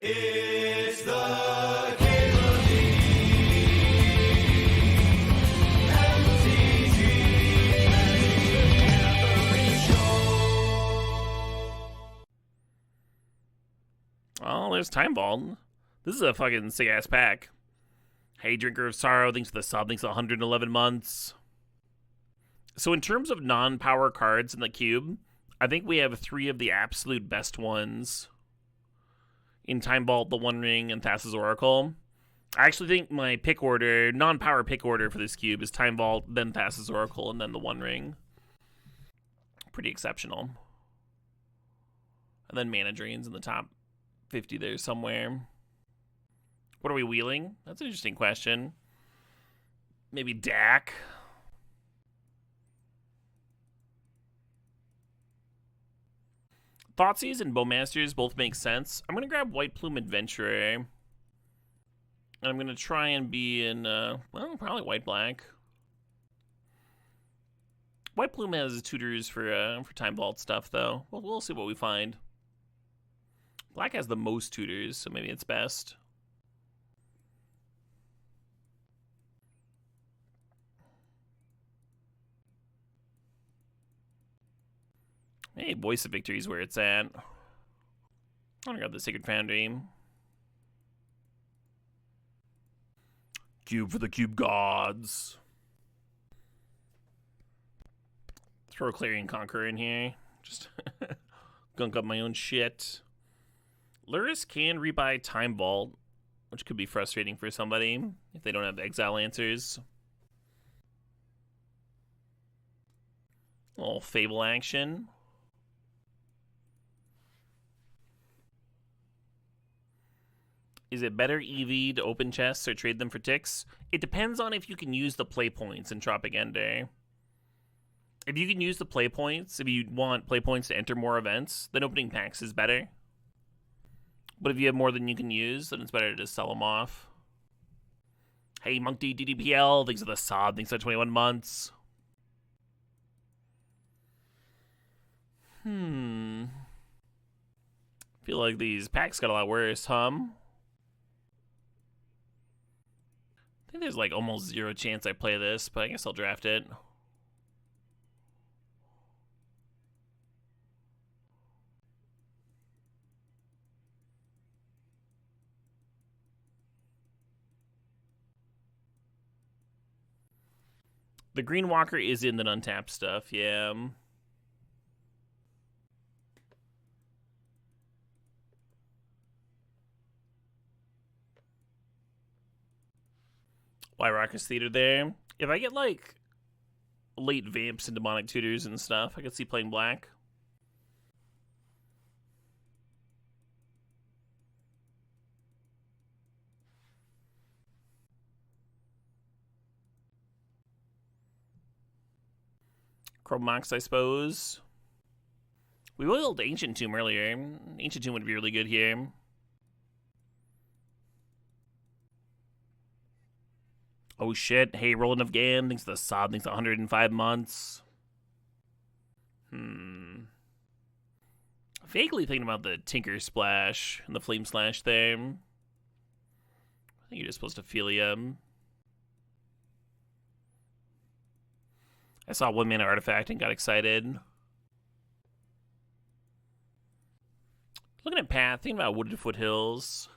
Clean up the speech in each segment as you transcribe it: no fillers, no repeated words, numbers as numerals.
It's the Cable Oh, there's Time Vault. This is a fucking sick-ass pack. Hey, Drinker of Sorrow, thanks for the sub, thanks for 111 months. So in terms of non-power cards in the cube, I think we have 3 of the absolute best ones. In Time Vault, the One Ring, and Thassa's Oracle. I actually think my pick order, non-power pick order for this cube is Time Vault, then Thassa's Oracle, and then the One Ring. Pretty exceptional. And then Mana Drains in the top 50 there somewhere. What are we wheeling? That's an interesting question. Maybe Dak. Thoughtseize and Bowmasters both make sense. I'm going to grab White Plume Adventurer. And I'm going to try and be in, well, probably White-Black. White Plume has tutors for Time Vault stuff, though. We'll see what we find. Black has the most tutors, so maybe it's best. Hey, Voice of Victory is where it's at. I'm gonna grab the Sacred Foundry. Cube for the Cube Gods. Throw a Clarion Conqueror in here. Just gunk up my own shit. Luris can rebuy Time Vault, which could be frustrating for somebody if they don't have exile answers. A little Fable action. Is it better EV to open chests or trade them for ticks? It depends on if you can use the play points in Tropic Ender. If you can use the play points, if you want play points to enter more events, then opening packs is better. But if you have more than you can use, then it's better to just sell them off. Hey, Monk D DDPL, thanks for the sod, thanks for 21 months. Feel like these packs got a lot worse, I think there's like almost 0 chance I play this, but I guess I'll draft it. The Green Walker is in the untapped stuff, yeah. Why Raucous Theater there? If I get like late Vamps and Demonic Tutors and stuff, I could see playing black. Chrome Mox, I suppose. We wheeled Ancient Tomb earlier. Ancient Tomb would be really good here. Oh shit. Hey, Roland of Gan. Thanks to the sod. Thanks to 105 months. Vaguely thinking about the Tinker Splash and the Flame Slash there. I think you're just supposed to feel him. I saw 1-mana artifact and got excited. Looking at Path, thinking about Wooded Foothills.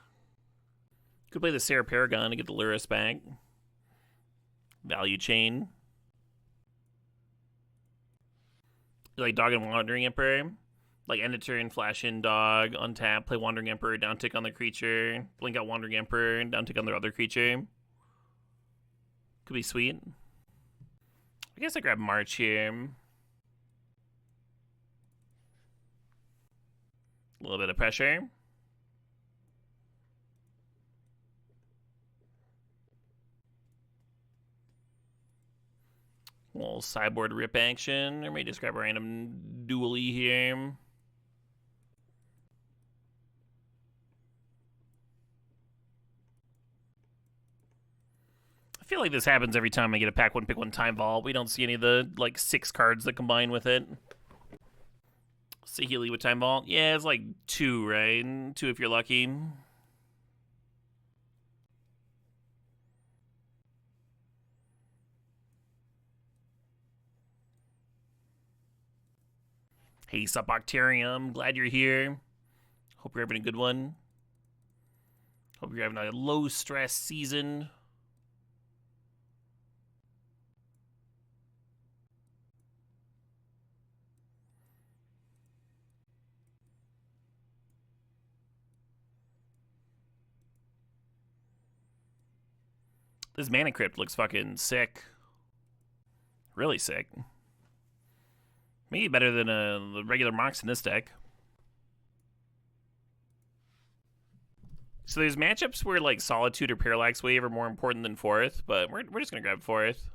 Could play the Sarah Paragon to get the Luris back. Value Chain. Like Dog and Wandering Emperor. Like end of turn, flash in Dog, untap, play Wandering Emperor, down tick on the creature, blink out Wandering Emperor, down tick on their other creature. Could be sweet. I guess I grab March here. A little bit of pressure. A little sideboard rip action. Or maybe just grab a random dually here. I feel like this happens every time I get a pack one, pick one Time Vault. We don't see any of the, like, 6 cards that combine with it. Sahili with Time Vault? Yeah, it's like 2, right? 2 if you're lucky. Hey, Subbacterium, glad you're here. Hope you're having a good one. Hope you're having a low-stress season. This Mana Crypt looks fucking sick. Really sick. Maybe better than the regular Mox in this deck. So there's matchups where like Solitude or Parallax Wave are more important than Fourth, but we're just gonna grab Fourth.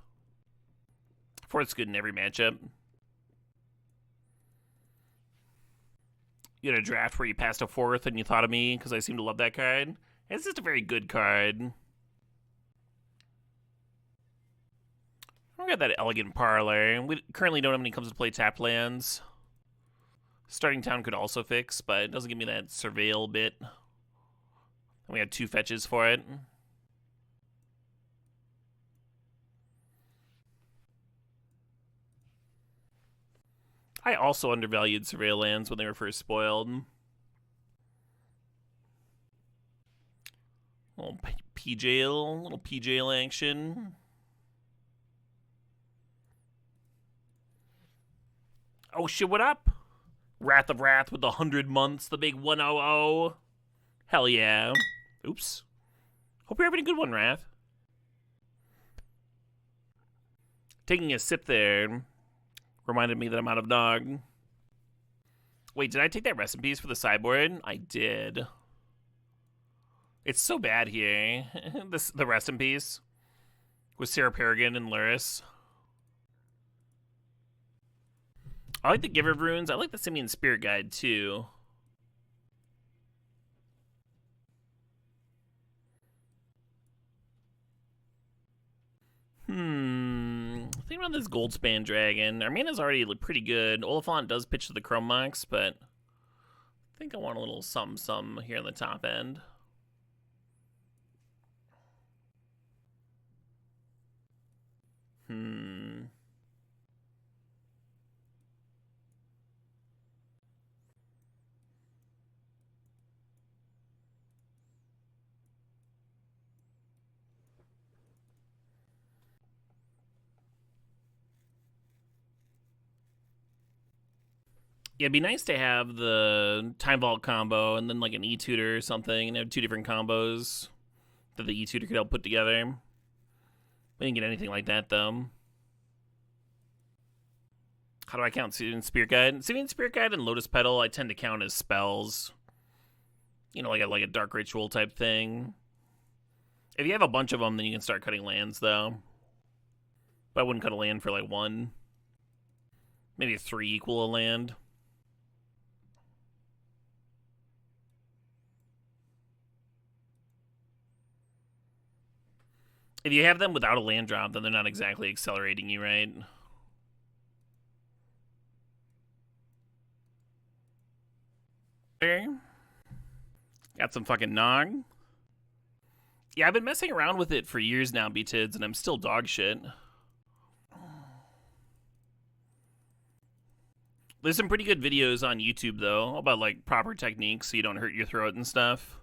Fourth's good in every matchup. You had a draft where you passed a Fourth and you thought of me because I seem to love that card. It's just a very good card. We got that Elegant Parlor. We currently don't have any comes to play tap lands. Starting Town could also fix, but it doesn't give me that Surveil bit. We had 2 fetches for it. I also undervalued Surveil lands when they were first spoiled. Little PJL action. Oh shit, what up? Wrath of Wrath with the 100 months, the big 100. Hell yeah. Oops. Hope you're having a good one, Wrath. Taking a sip there reminded me that I'm out of dog. Wait, did I take that rest in peace for the sideboard? I did. It's so bad here. The rest in peace with Sarah Paragon and Luris. I like the Giver of Runes. I like the Simian Spirit Guide, too. Think about this Goldspan Dragon. Our mana's already pretty good. Oliphant does pitch to the Chrome Mox, but I think I want a little something here on the top end. Yeah, it'd be nice to have the Time Vault combo and then like an E-Tutor or something and have 2 different combos that the E-Tutor could help put together. We didn't get anything like that, though. How do I count Simian Spirit Guide? Simian Spirit Guide and Lotus Petal I tend to count as spells. You know, like a Dark Ritual type thing. If you have a bunch of them, then you can start cutting lands, though. But I wouldn't cut a land for like 1. Maybe 3 equal a land. If you have them without a land drop, then they're not exactly accelerating you, right? Okay. Got some fucking Nog. Yeah, I've been messing around with it for years now, B-Tids, and I'm still dog shit. There's some pretty good videos on YouTube, though, about, like, proper techniques so you don't hurt your throat and stuff.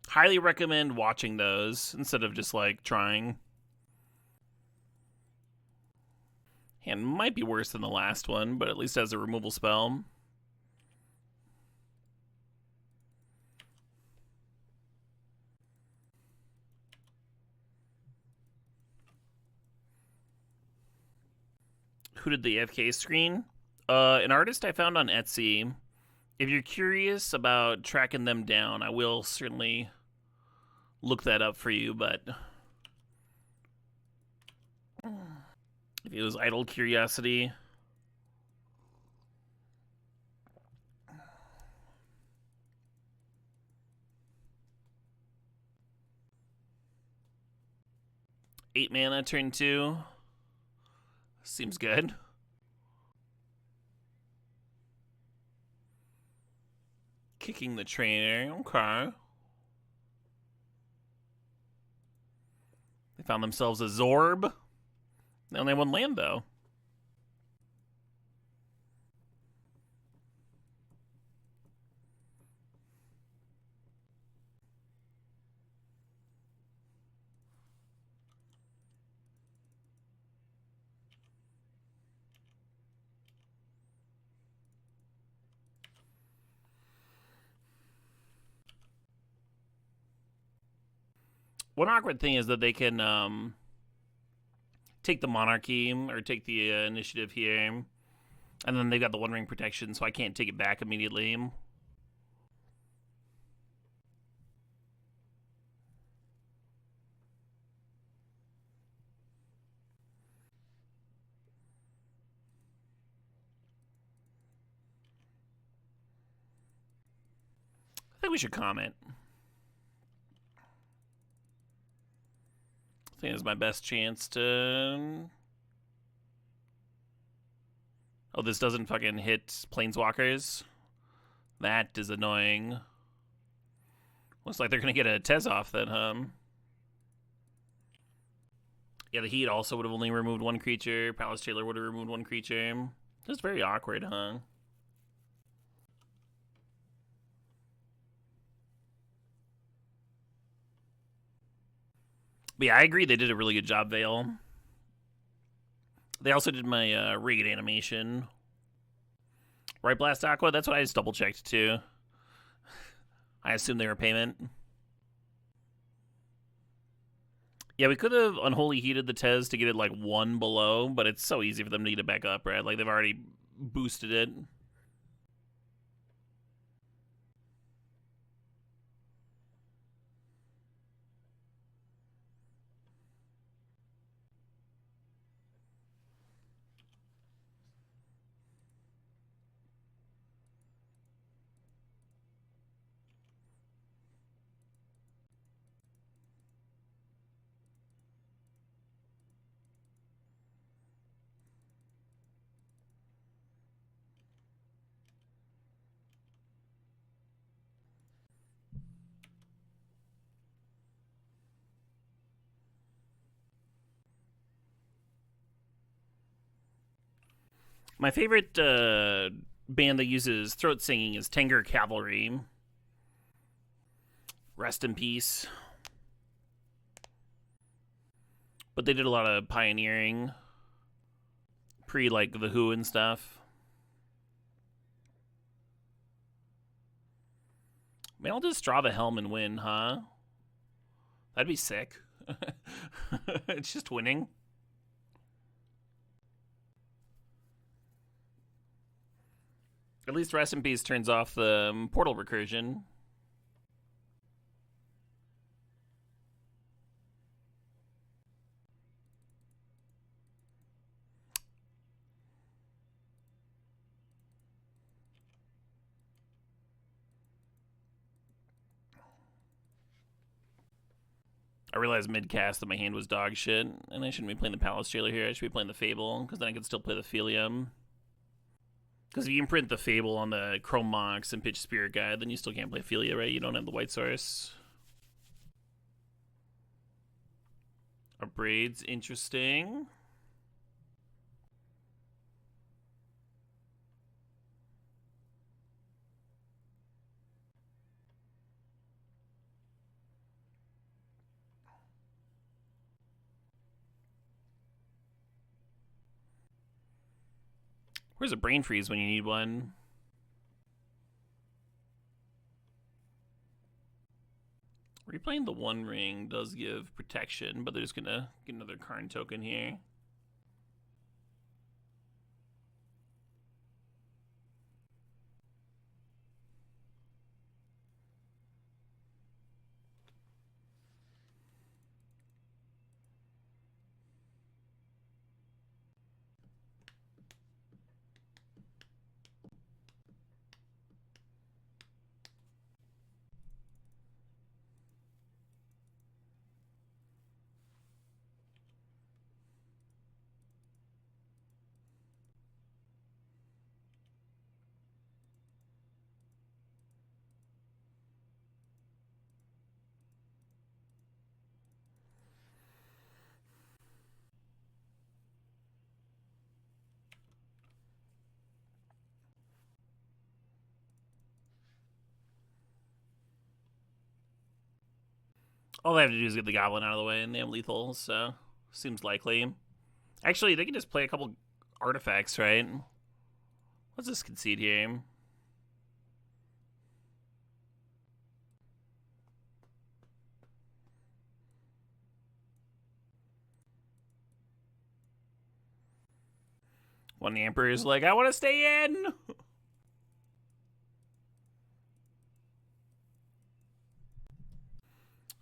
Highly recommend watching those instead of just, like, trying. Hand might be worse than the last one, but at least has a removal spell. Who did the AFK screen? An artist I found on Etsy. If you're curious about tracking them down, I will certainly look that up for you, but if it was idle curiosity. Eight mana, turn 2. Seems good. Kicking the trainer, okay. They found themselves a Zorb. They only have 1 land, though. One awkward thing is that they can take the monarchy or take the initiative here, and then they've got the One Ring protection, so I can't take it back immediately. I think we should comment. I think it's my best chance to... Oh, this doesn't fucking hit planeswalkers? That is annoying. Looks like they're gonna get a Tez off then, huh? Yeah, the Heat also would have only removed one creature. Palace Jailer would have removed one creature. That's very awkward, huh? But yeah, I agree they did a really good job, Vale. They also did my raid animation. Right, Blast Aqua? That's what I just double checked too. I assume they were payment. Yeah, we could have Unholy Heated the Tez to get it like one below, but it's so easy for them to get it back up, right? Like they've already boosted it. My favorite band that uses throat singing is Tanger Cavalry. Rest in peace. But they did a lot of pioneering pre like The Who and stuff. Man, I'll just draw the helm and win, huh? That'd be sick. It's just winning. At least Rest in Peace turns off the portal recursion. I realized mid-cast that my hand was dog shit, and I shouldn't be playing the Palace Jailer here. I should be playing the Fable, because then I can still play the Phelium. Because if you imprint the Fable on the Chrome Mox and Pitch Spirit Guide, then you still can't play Philia, right? You don't have the white source. Our Braid's interesting. Where's a Brain Freeze when you need one? Replaying the One Ring does give protection, but they're just gonna get another Karn token here. All they have to do is get the Goblin out of the way, and they have lethal, so seems likely. Actually, they can just play a couple artifacts, right? Let's just concede here. When the Emperor is like, I want to stay in.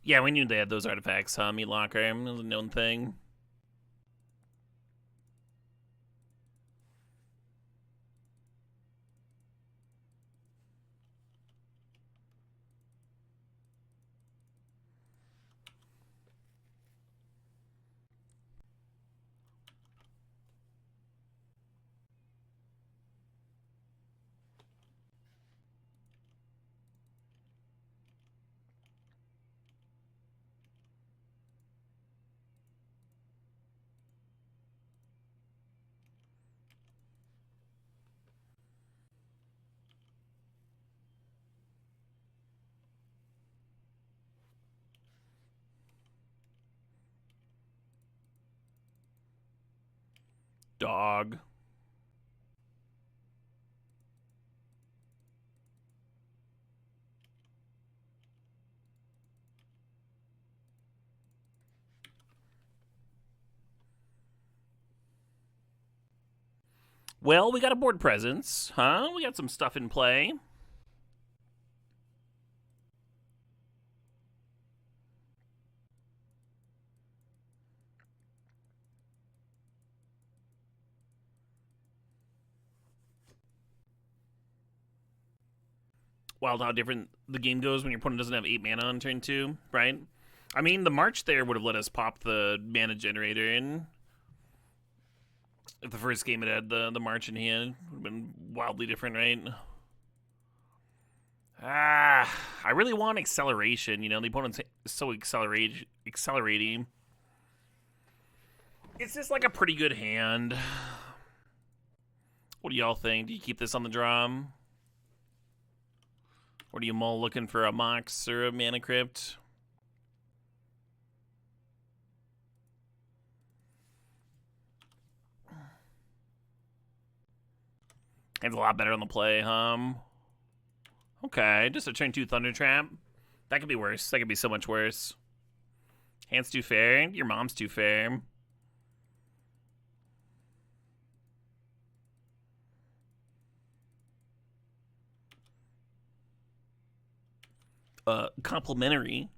Yeah, we knew they had those artifacts, huh? Meat Locker, it was a known thing. Dog. Well, we got a board presence, huh? We got some stuff in play. Wild how different the game goes when your opponent doesn't have 8 mana on turn 2, right? I mean, the March there would have let us pop the mana generator in. If the first game it had the March in hand, would have been wildly different, right? I really want acceleration. You know, the opponent's so accelerating. It's just like a pretty good hand. What do y'all think? Do you keep this on the drum? Or do you mull looking for a Mox or a Mana Crypt? It's a lot better on the play, Okay, just a turn 2 Thunder Trap. That could be worse. That could be so much worse. Hand's too fair. Your mom's too fair. Complimentary.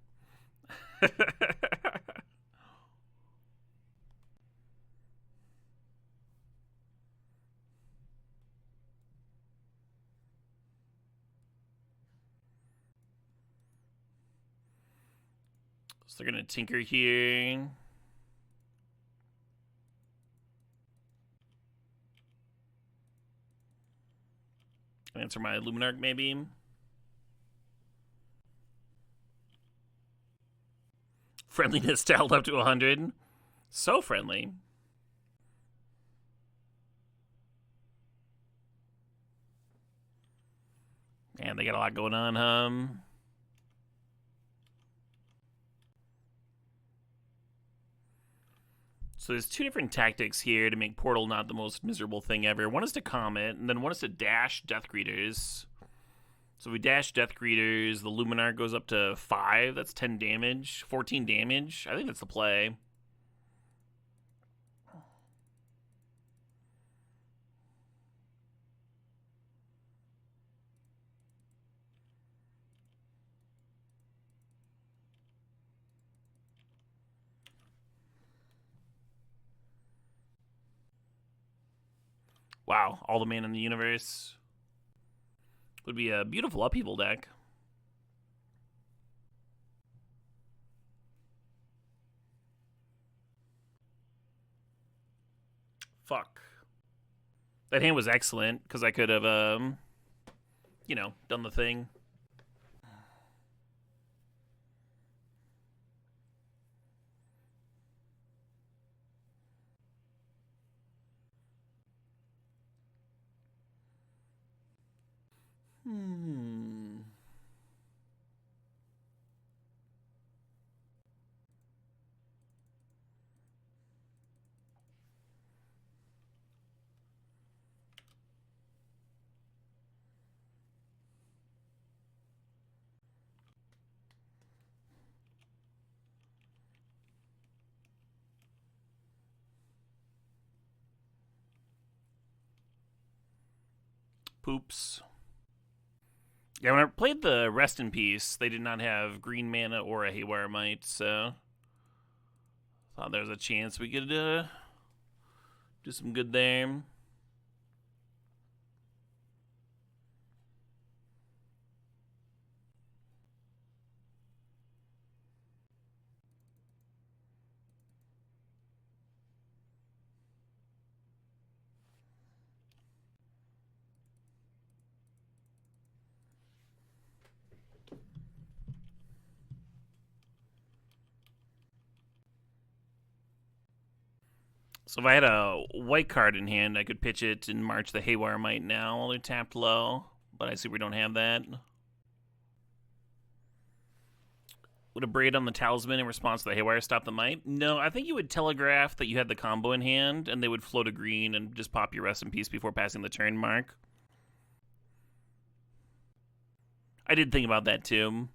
So they're gonna tinker here. Answer my Luminarch, maybe. Friendliness dialed up to 100. So friendly. Man, they got a lot going on, So there's 2 different tactics here to make Portal not the most miserable thing ever. One is to Comet, and then one is to dash Death Greeters. So if we dash Death Greeters, the Luminar goes up to 5. That's 10 damage. 14 damage. I think that's the play. Wow, all the mana in the universe. Would be a beautiful upheaval deck. Fuck. That hand was excellent, because I could have, you know, done the thing. Poops. Yeah, when I played the Rest in Peace, they did not have green mana or a Haywire Might, so thought there was a chance we could do some good there. So if I had a white card in hand, I could pitch it and march the Haywire Might now while they're tapped low. But I see we don't have that. Would a Braid on the Talisman in response to the Haywire stop the Might? No, I think you would telegraph that you had the combo in hand, and they would float a green and just pop your Rest in Peace before passing the turn mark. I did think about that too.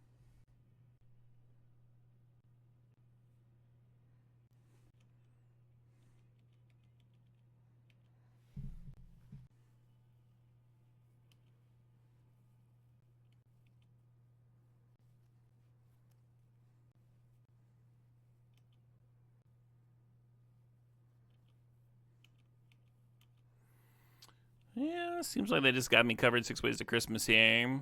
Yeah, seems like they just got me covered 6 ways to Christmas here.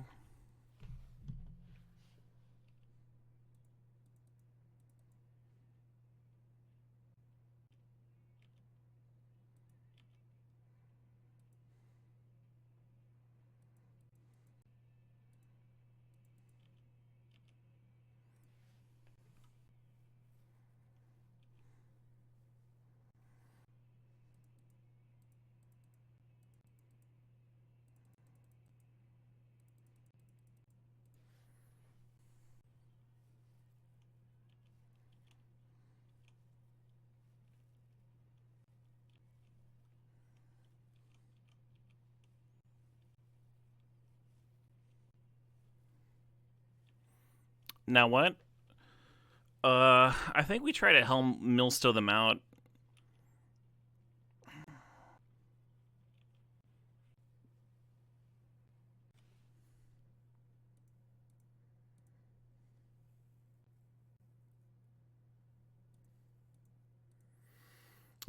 Now what? I think we try to Helm Millstow them out.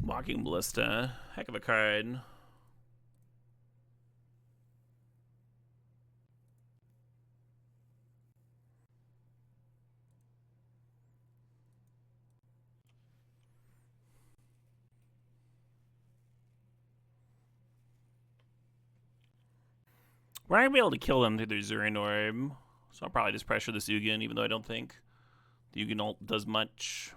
Walking Ballista. Heck of a card. We're not going to be able to kill them through their Zurin Orb, so I'll probably just pressure this Ugin, even though I don't think the Ugin ult does much.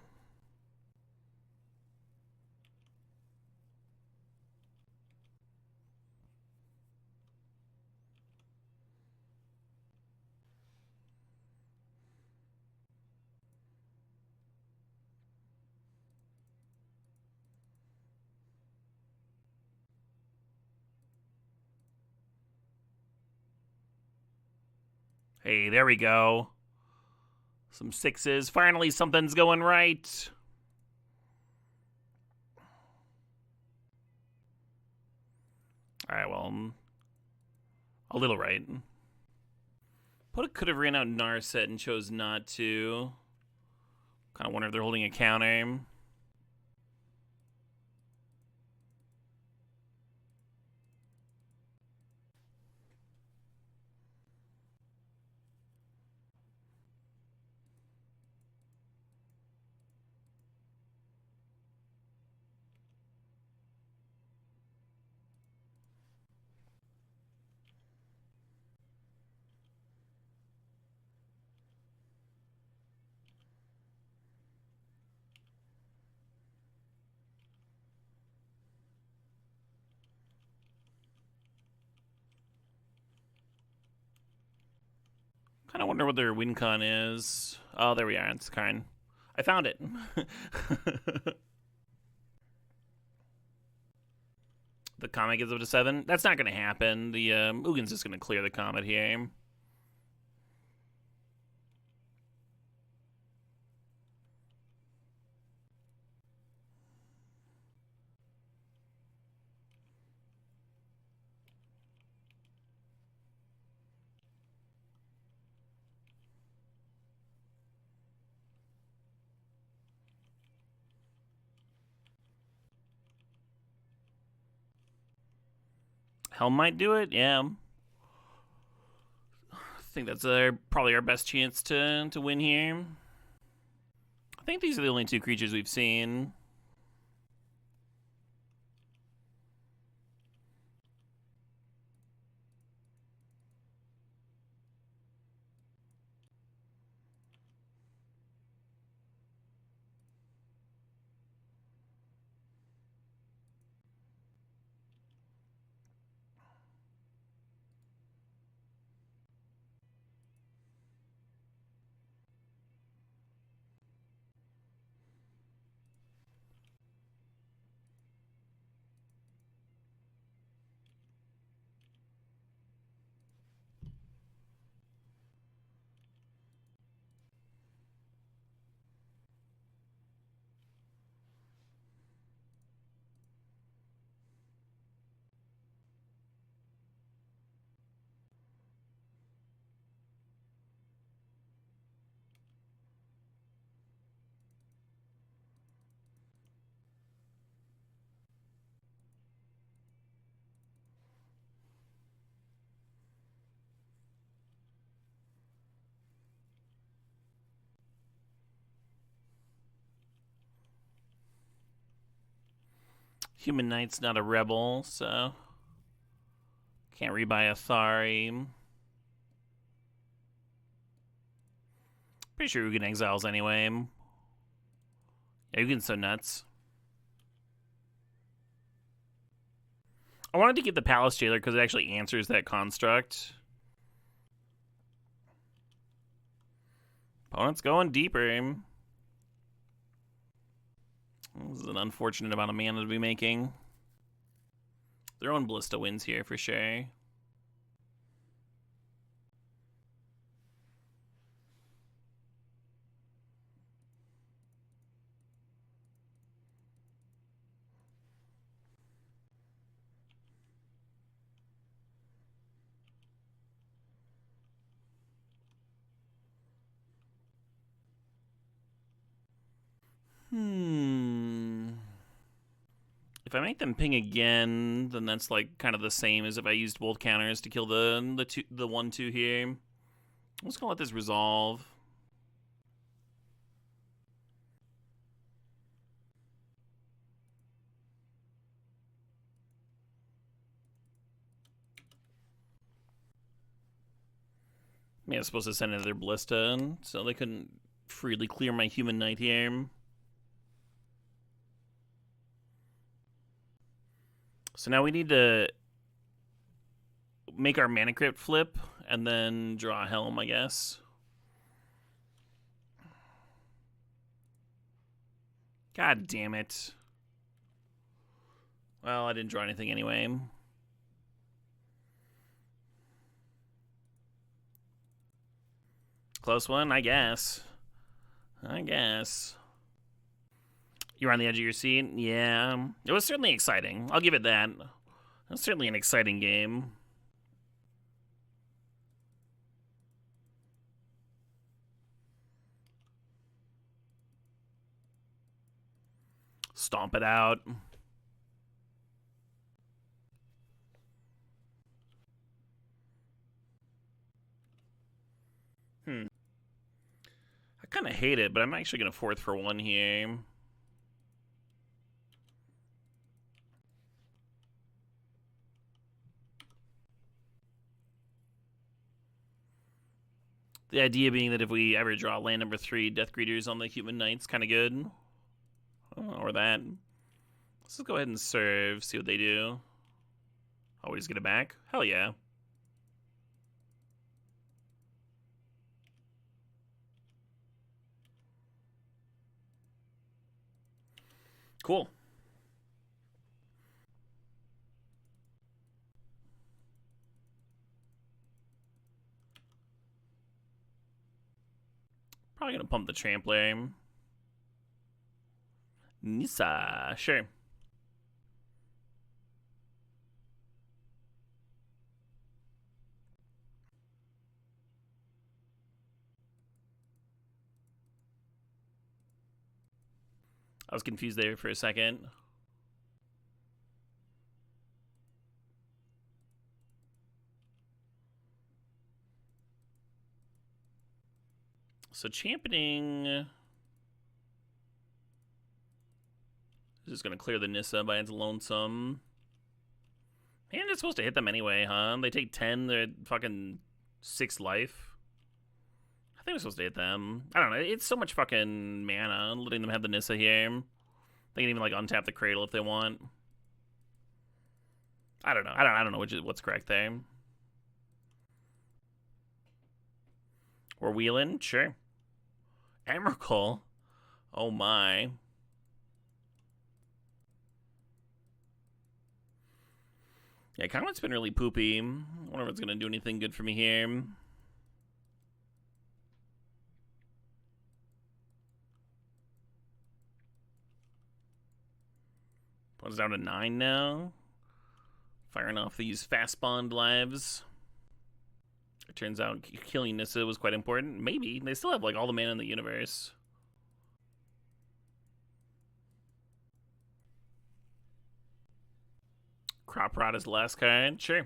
Hey, there we go. Some 6s. Finally, something's going right. Alright, well, a little right. Could have ran out Narset and chose not to. Kind of wonder if they're holding a counter. Kind of wonder what their win con is. Oh, there we are. It's Karn. I found it. The Comet gives it a 7. That's not going to happen. The Ugin's just going to clear the Comet here. Helm might do it, yeah. I think that's probably our best chance to win here. I think these are the only two creatures we've seen. Human Knight's not a rebel, so can't rebuy a Thari. Pretty sure we can exiles anyway. Yeah, you can so nuts. I wanted to get the Palace Jailer because it actually answers that construct. Opponent's going deeper. This is an unfortunate amount of mana to be making. Their own Ballista wins here for sure. If I make them ping again, then that's like kind of the same as if I used both counters to kill the 1/2 here. I'm just gonna let this resolve. Maybe I was supposed to send another Ballista, so they couldn't freely clear my Human Knight here. So now we need to make our Mana Crypt flip and then draw a Helm, I guess. God damn it. Well, I didn't draw anything anyway. Close one, I guess. You're on the edge of your seat? Yeah. It was certainly exciting. I'll give it that. It was certainly an exciting game. Stomp it out. I kind of hate it, but I'm actually going to 4th for 1 here. The idea being that if we ever draw land number 3, Death Greeters on the Human Knight's kind of good. Or that. Let's just go ahead and serve, see what they do. Always get it back? Hell yeah. Cool. Probably gonna pump the Trampler. Nissa, sure. I was confused there for a second. So championing is just going to clear the Nissa by its lonesome. Man, it's supposed to hit them anyway, huh? They take 10, they're at fucking 6 life. I think we're supposed to hit them. I don't know. It's so much fucking mana, letting them have the Nissa here. They can even like untap the Cradle if they want. I don't know. I don't know what's correct there. We're wheeling, sure. Emrakul. Oh my. Yeah, Comet's been really poopy. I wonder if it's gonna do anything good for me here. One's down to 9 now. Firing off these fast bond lives. It turns out killing Nissa was quite important. Maybe. They still have like all the mana in the universe. Crop Rot is the last card. Sure.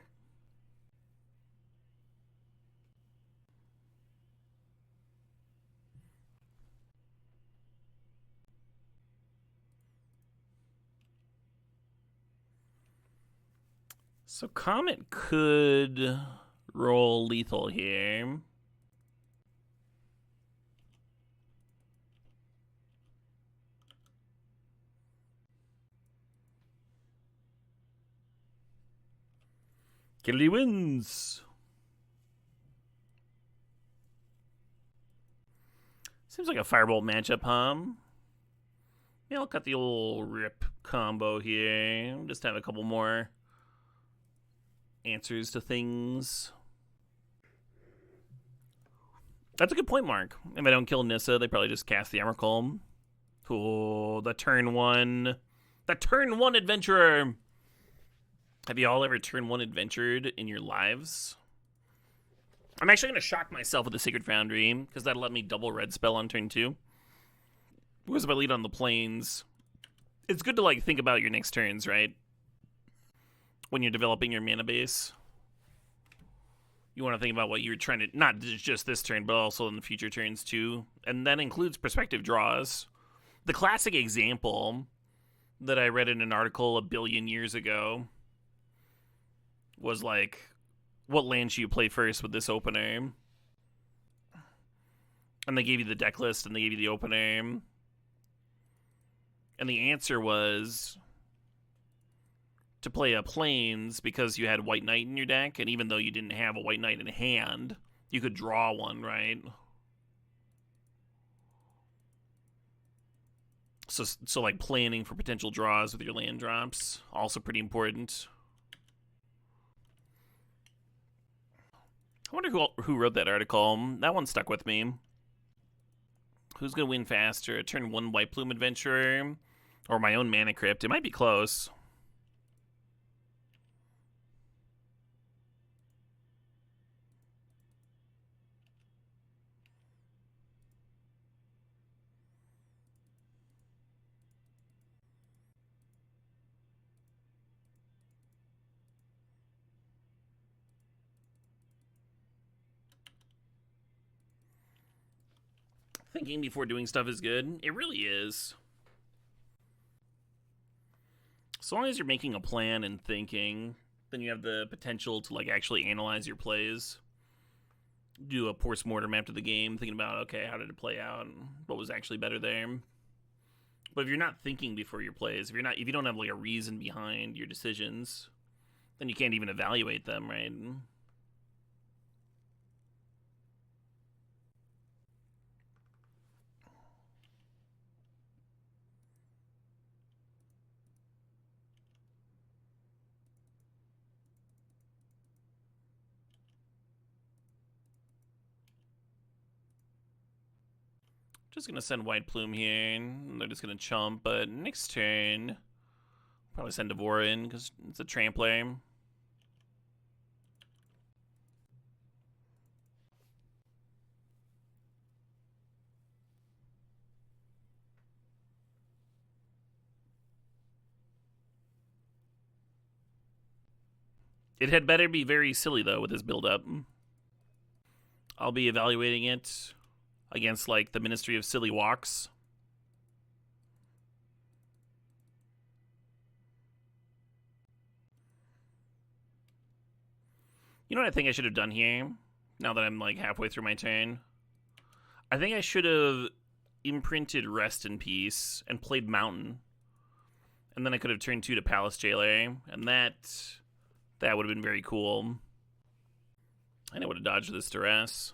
So Comet could roll lethal here. Kennedy wins. Seems like a Firebolt matchup, huh? Yeah, I'll cut the old rip combo here. Just have a couple more answers to things. That's a good point, Mark. If I don't kill Nissa, they probably just cast the Emrakul. Oh, the turn one. The turn one adventurer. Have you all ever turn one adventured in your lives? I'm actually going to shock myself with the Sacred Foundry, because that'll let me double red spell on turn 2. Because if I lead on the plains, it's good to like think about your next turns, right? When you're developing your mana base. You want to think about what you're trying to, not just this turn, but also in the future turns too. And that includes prospective draws. The classic example that I read in an article a billion years ago was like, what land should you play first with this opener? And they gave you the deck list and they gave you the opener. And the answer was to play a plains because you had White Knight in your deck, and even though you didn't have a White Knight in hand, you could draw one, right? So like planning for potential draws with your land drops, also pretty important. I wonder who wrote that article. That one stuck with me. Who's gonna win faster? Turn 1 White Plume Adventurer or my own Mana Crypt? It might be close. Thinking before doing stuff is good. It really is. So long as you're making a plan and thinking, then you have the potential to like actually analyze your plays. Do a post-mortem after the game, thinking about, okay, how did it play out? And what was actually better there? But if you're not thinking before your plays, if you don't have like a reason behind your decisions, then you can't even evaluate them, right? Just gonna send White Plume here, and they're just gonna chump, but next turn, probably send Devora in, because it's a trampler. It had better be very silly, though, with this build-up. I'll be evaluating it against, like, the Ministry of Silly Walks. You know what I think I should have done here? Now that I'm, like, halfway through my turn. I think I should have imprinted Rest in Peace and played Mountain. And then I could have turned 2 to Palace Jailer. And that would have been very cool. And I would have dodged this Duress.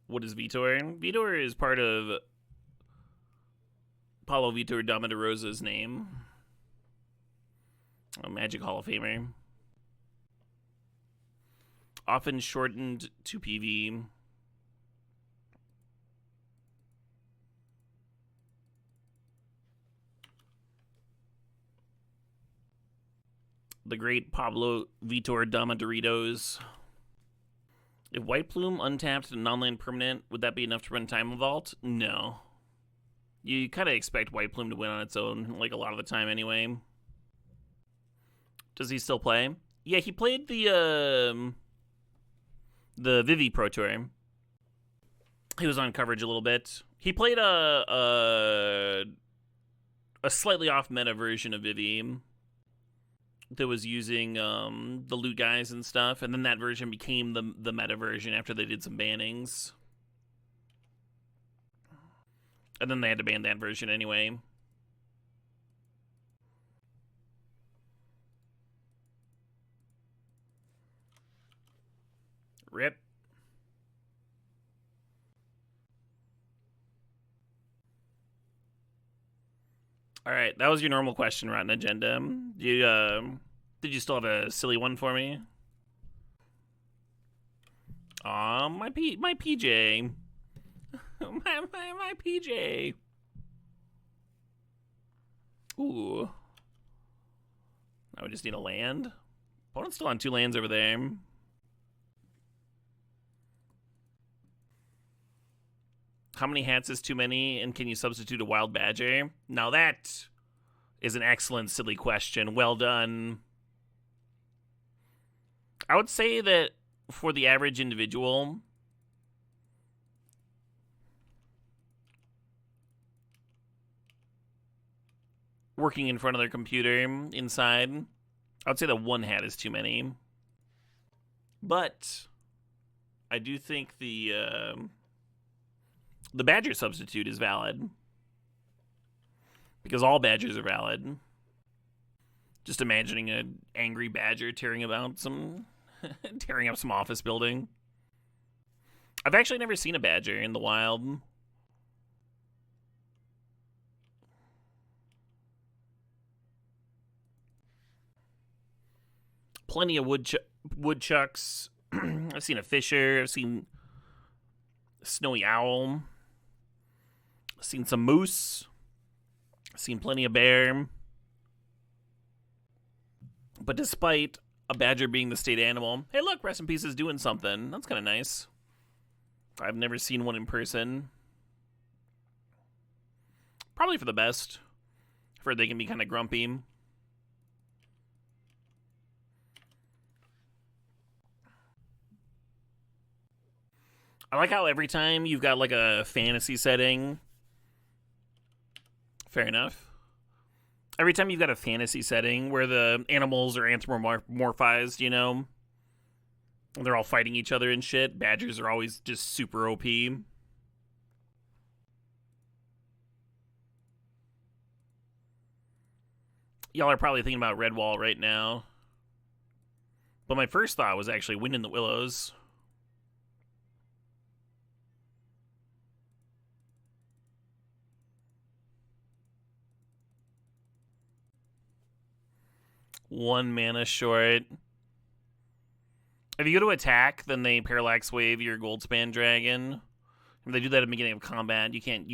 What is Vitor? Vitor is part of Paulo Vitor Dama-de-Rosa's name. A Magic Hall of Famer. Often shortened to PV. The great Pablo Vitor Dama-Doritos. If White Plume untapped and non-land permanent, would that be enough to run Time Vault? No. You kind of expect White Plume to win on its own, like a lot of the time anyway. Does he still play? Yeah, he played the Vivi Pro Tour. He was on coverage a little bit. He played a slightly off meta version of Vivi that was using the loot guys and stuff, and then that version became the meta version after they did some bannings. And then they had to ban that version anyway. Rip. All right, that was your normal question, Rotten Agenda. Did you still have a silly one for me? Aw, my PJ. my PJ. Ooh. Now we just need a land. Opponent's still on 2 lands over there. How many hats is too many, and can you substitute a wild badger? Now that is an excellent, silly question. Well done. I would say that for the average individual, working in front of their computer inside, I would say that 1 hat is too many. But I do think the badger substitute is valid. Because all badgers are valid. Just imagining an angry badger tearing up some office building. I've actually never seen a badger in the wild. Plenty of woodchucks. I've seen a fisher. I've seen a snowy owl. I've seen some moose. I've seen plenty of bear. But despite a badger being the state animal, hey look, Rest in Peace is doing something. That's kind of nice. I've never seen one in person. Probably for the best. I've heard they can be kind of grumpy. I like how every time you've got like a fantasy setting. Fair enough. Every time you've got a fantasy setting where the animals are anthropomorphized, you know, they're all fighting each other and shit, badgers are always just super OP. Y'all are probably thinking about Redwall right now. But my first thought was actually Wind in the Willows. One mana short. If you go to attack, then they parallax wave your Goldspan Dragon. If they do that at the beginning of combat, you can't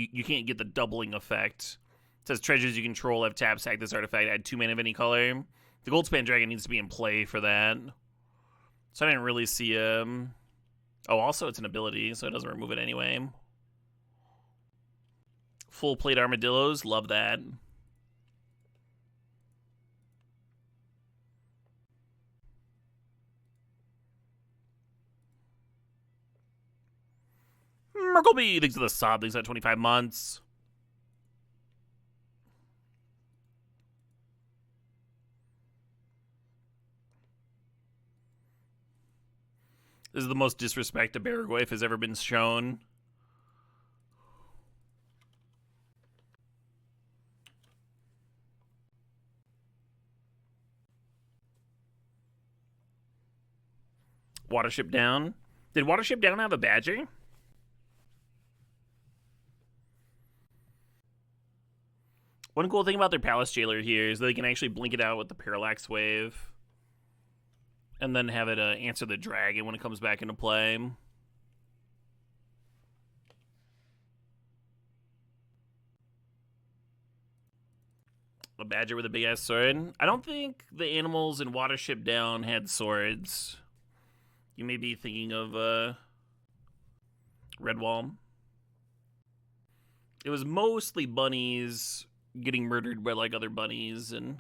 get the doubling effect. It says treasures you control have tap sack this artifact, add 2 mana of any color. The Goldspan Dragon needs to be in play for that. So I didn't really see Oh, also it's an ability, so it doesn't remove it anyway. Full plate armadillos, love that. Merkleby, thanks for the sub. Thanks for 25 months. This is the most disrespect to Baragwayf has ever been shown. Watership Down. Did Watership Down have a badger? One cool thing about their Palace Jailer here is they can actually blink it out with the Parallax Wave. And then have it answer the dragon when it comes back into play. A badger with a big ass sword. I don't think the animals in Watership Down had swords. You may be thinking of Redwall. It was mostly bunnies getting murdered by like other bunnies and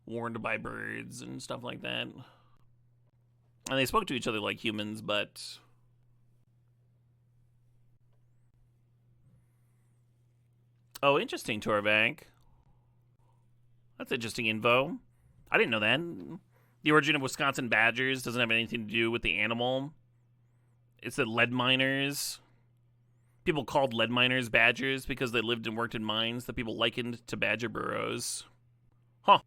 warned by birds and stuff like that. And they spoke to each other like humans, but oh, interesting, Torvank. That's interesting info. I didn't know that. The origin of Wisconsin badgers doesn't have anything to do with the animal. It's the lead miners. People called lead miners badgers because they lived and worked in mines that people likened to badger burrows. Huh.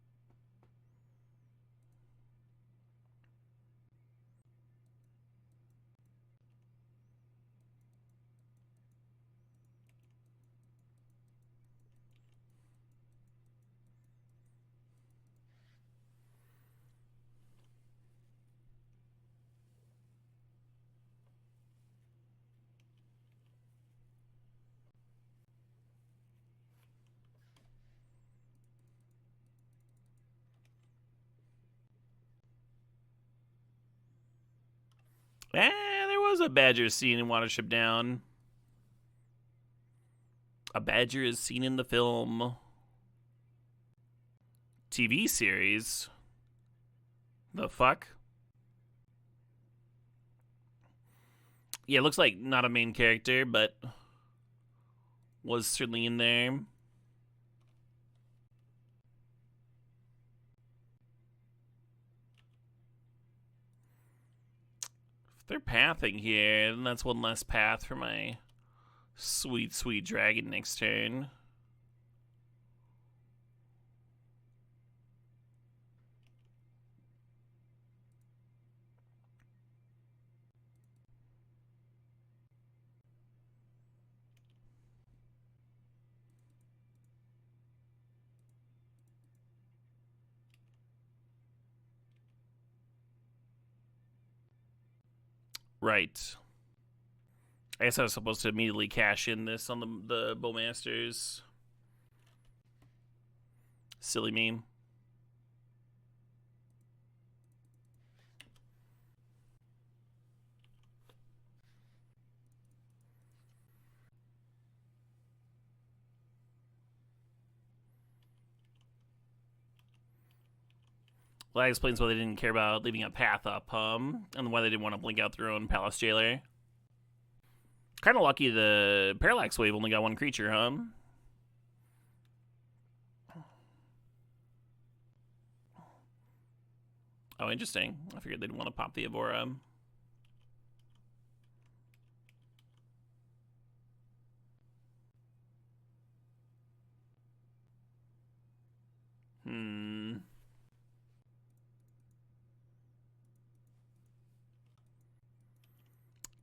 There was a badger scene in Watership Down. A badger is seen in the film. TV series? The fuck? Yeah, it looks like not a main character, but was certainly in there. If they're pathing here, then that's one less path for my sweet, sweet dragon next turn. Right. I guess I was supposed to immediately cash in this on the Bowmasters. Silly me. Well, that explains why they didn't care about leaving a path up, and why they didn't want to blink out their own Palace Jailer. Kind of lucky the Parallax Wave only got one creature, huh? Oh, interesting. I figured they'd want to pop the Evora.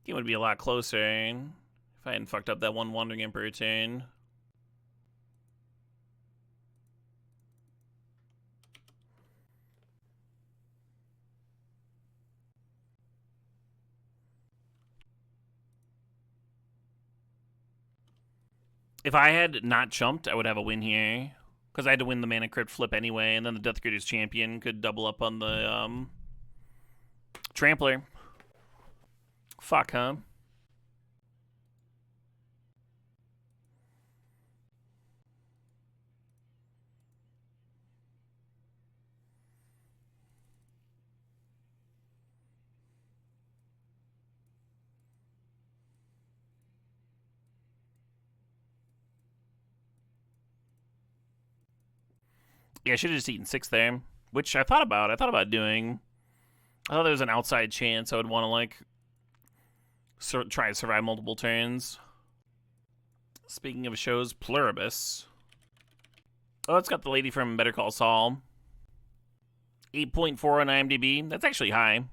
Game would be a lot closer if I hadn't fucked up that one Wandering Emperor turn. If I had not chumped, I would have a win here. Because I had to win the Mana Crypt flip anyway, and then the Death Gritter's Champion could double up on the Trampler. Fuck, huh? Yeah, I should have just eaten 6 there, which I thought about. I thought about doing. I thought there was an outside chance I would want to, like, try to survive multiple turns. Speaking of shows, Pluribus. Oh, it's got the lady from Better Call Saul. 8.4 on IMDb. That's actually high.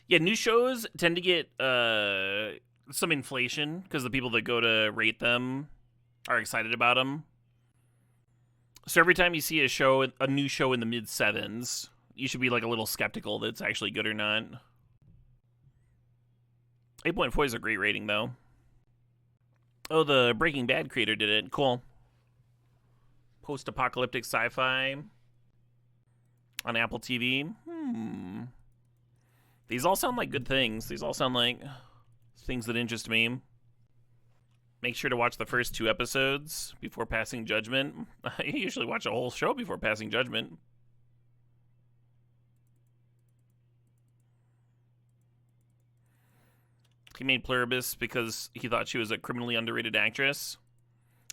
Yeah, new shows tend to get some inflation because the people that go to rate them are excited about them. So every time you see a new show in the mid-7s, you should be like a little skeptical that it's actually good or not. 8.4 is a great rating, though. Oh, the Breaking Bad creator did it. Cool. Post-apocalyptic sci-fi on Apple TV. These all sound like good things. These all sound like things that interest me. Make sure to watch the first 2 episodes before passing judgment. I usually watch a whole show before passing judgment. He made Pluribus because he thought she was a criminally underrated actress.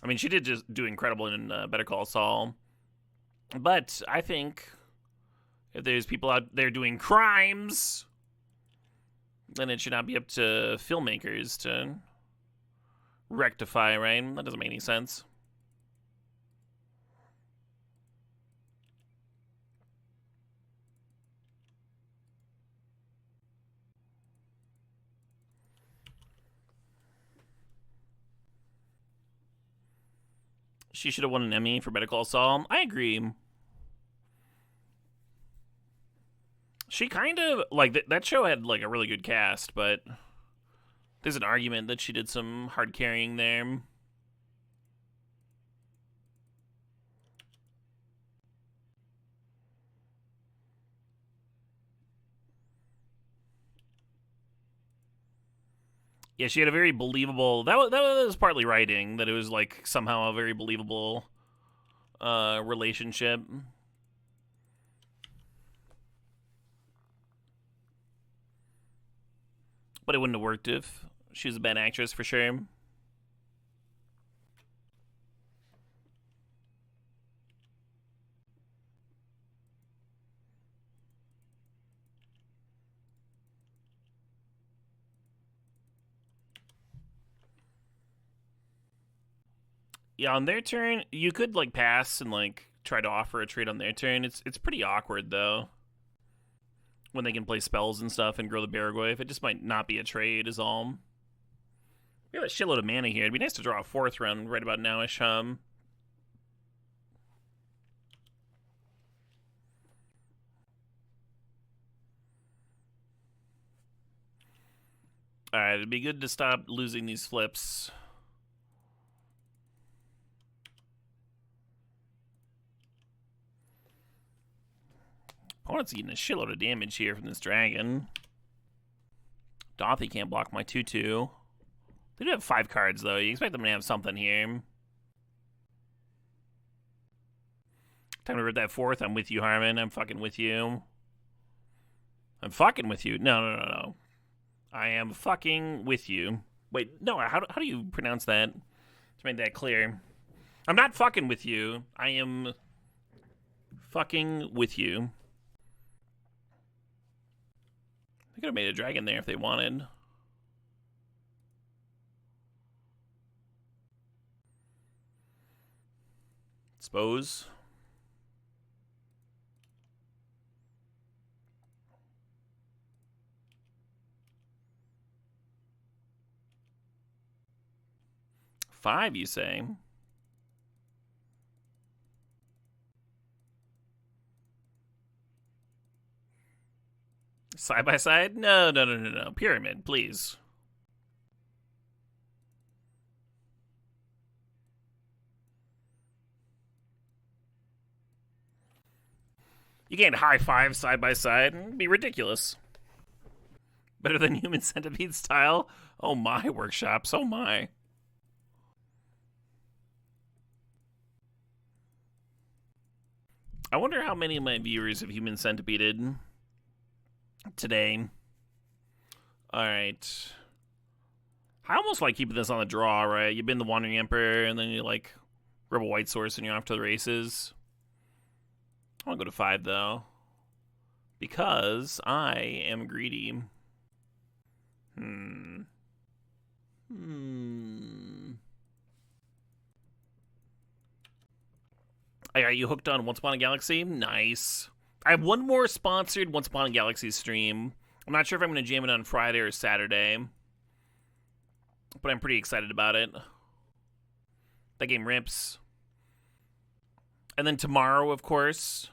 I mean, she did just do incredible in Better Call Saul. But I think if there's people out there doing crimes, then it should not be up to filmmakers to rectify, right? That doesn't make any sense. She should have won an Emmy for Better Call Saul. I agree. She kind of, like, that show had, like, a really good cast, but there's an argument that she did some hard carrying there. Yeah, she had a very believable. That was partly writing, that it was like somehow a very believable relationship. But it wouldn't have worked if she was a bad actress for sure. Yeah, on their turn, you could like pass and like try to offer a trade on their turn. It's pretty awkward though, when they can play spells and stuff and grow the Baragoi. It just might not be a trade, is all. We have a shitload of mana here. It'd be nice to draw a 4th run right about nowish. Alright, it'd be good to stop losing these flips. Opponent's eating a shitload of damage here from this dragon. Dothy can't block my 2/2. They do have 5 cards, though. You expect them to have something here. Time to rip that 4th. I'm with you, Harmon. I'm fucking with you. I'm fucking with you. No. I am fucking with you. Wait, no, how do you pronounce that? To make that clear. I'm not fucking with you. I am fucking with you. They could have made a dragon there if they wanted. Suppose. Five, you say? Side by side? No. Pyramid, please. You can't high five side by side. It'd be ridiculous. Better than Human Centipede style? Oh my, workshops. Oh my. I wonder how many of my viewers have Human Centipeded today. Alright. I almost like keeping this on the draw, right? You've been the Wandering Emperor, and then you like Rebel White Source, and you're off to the races. I want to go to 5, though. Because I am greedy. I got you hooked on Once Upon a Galaxy? Nice. I have one more sponsored Once Upon a Galaxy stream. I'm not sure if I'm going to jam it on Friday or Saturday. But I'm pretty excited about it. That game rips. And then tomorrow, of course,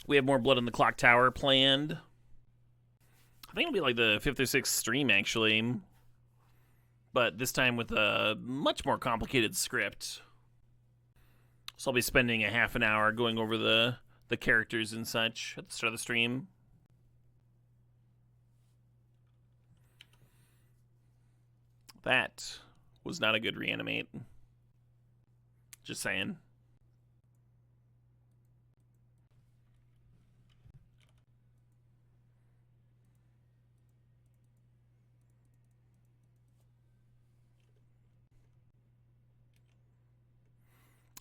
we have more Blood on the Clock Tower planned. I think it'll be like the 5th or 6th stream, actually. But this time with a much more complicated script. So I'll be spending a half an hour going over the characters and such at the start of the stream. That was not a good reanimate. Just saying.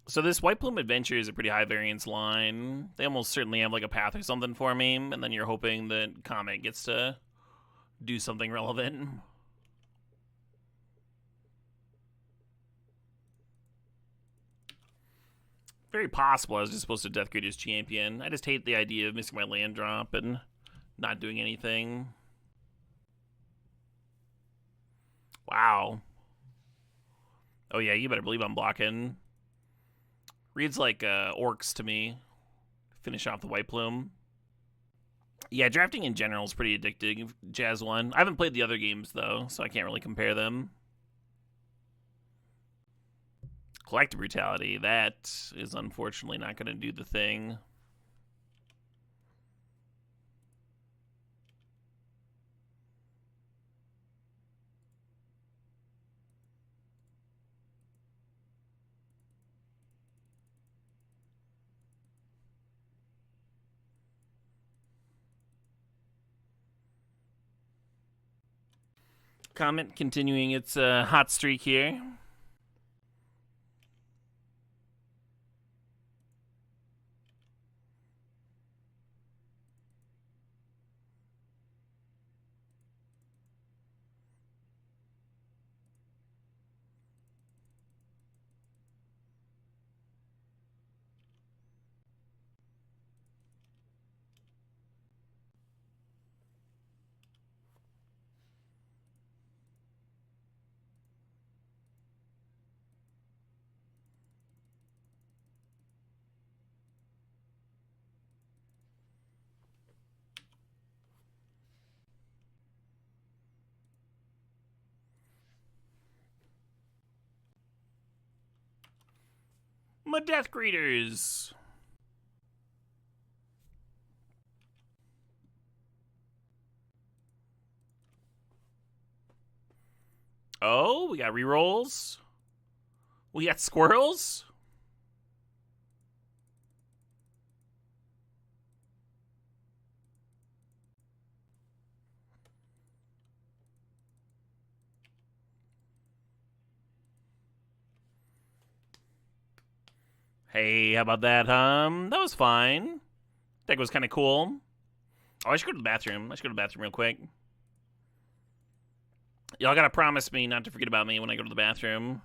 So this White Plume Adventure is a pretty high variance line. They almost certainly have like a path or something for me, and then you're hoping that Comet gets to do something relevant. Very possible I was just supposed to Death Greeter's champion. I just hate the idea of missing my land drop and not doing anything. Wow. Oh yeah, you better believe I'm blocking. Reads like orcs to me. Finish off the White Plume. Yeah, drafting in general is pretty addicting. Jazz 1. I haven't played the other games, though, so I can't really compare them. Collective Brutality. That is unfortunately not going to do the thing. Comet continuing its hot streak here. My Death Greeters. Oh, we got rerolls. We got squirrels. Hey, how about that, That was fine. Deck was kind of cool. Oh, I should go to the bathroom. Real quick. Y'all gotta promise me not to forget about me when I go to the bathroom.